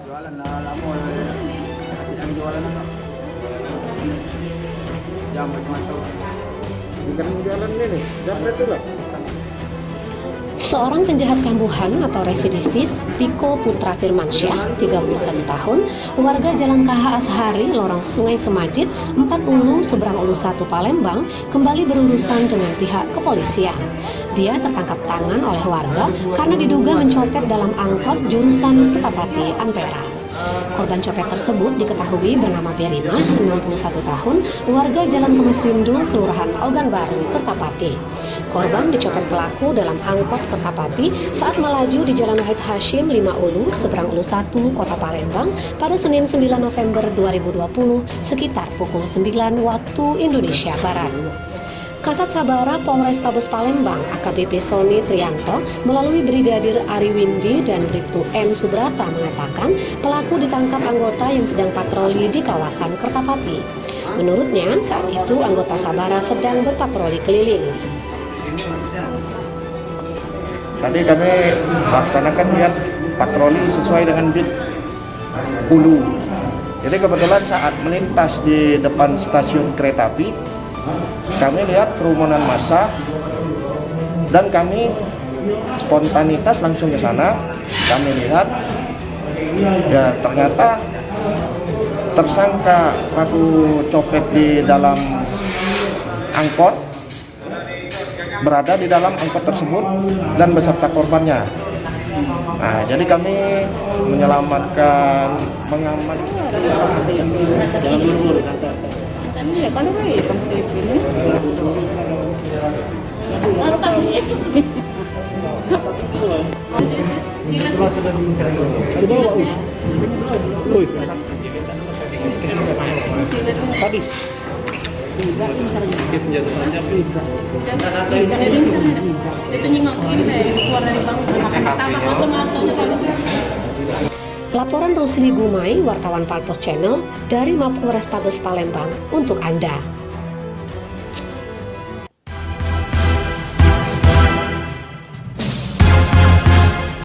Jualan na lamo yang jualan apa? Jam macam bukan jualan ini, jam itu lah. Seorang penjahat kambuhan atau residivis, Piko Putra Firmansyah, 31 tahun, warga Jalan KH Ashari, Lorong Sungai Semajid, 4 Ulu, Seberang Ulu 1 Palembang, kembali berurusan dengan pihak kepolisian. Dia tertangkap tangan oleh warga karena diduga mencopet dalam angkot jurusan Kertapati Ampera. Korban copet tersebut diketahui bernama Berima, 61 tahun, warga Jalan Kemas Rindu, Kelurahan Ogan Baru, Kertapati. Korban dicopet pelaku dalam angkot Kertapati saat melaju di Jalan Wahid Hashim 5 Ulu, Seberang Ulu 1, Kota Palembang pada Senin 9 November 2020 sekitar pukul 9 waktu Indonesia Barat. Kasat Sabara Polrestabes Palembang AKBP Sony Trianto melalui Brigadir Ari Windi dan Bribtu M Subrata mengatakan pelaku ditangkap anggota yang sedang patroli di kawasan Kertapati. Menurutnya saat itu anggota Sabara sedang berpatroli keliling. Tadi kami laksanakan lihat patroli sesuai dengan bit Ulu. Jadi kebetulan saat melintas di depan stasiun kereta api, kami lihat kerumunan massa dan kami spontanitas langsung ke sana. Kami lihat ya ternyata tersangka pelaku copet di dalam angkot berada di dalam angkot tersebut dan beserta korbannya. Nah, jadi kami menyelamatkan, mengamankan. Jangan buru-buru. Tadi senjata tajam itu nyingok ini keluar dari Laporan Rusli Gumai, wartawan Palpos Channel dari Mapolrestabes Palembang untuk Anda.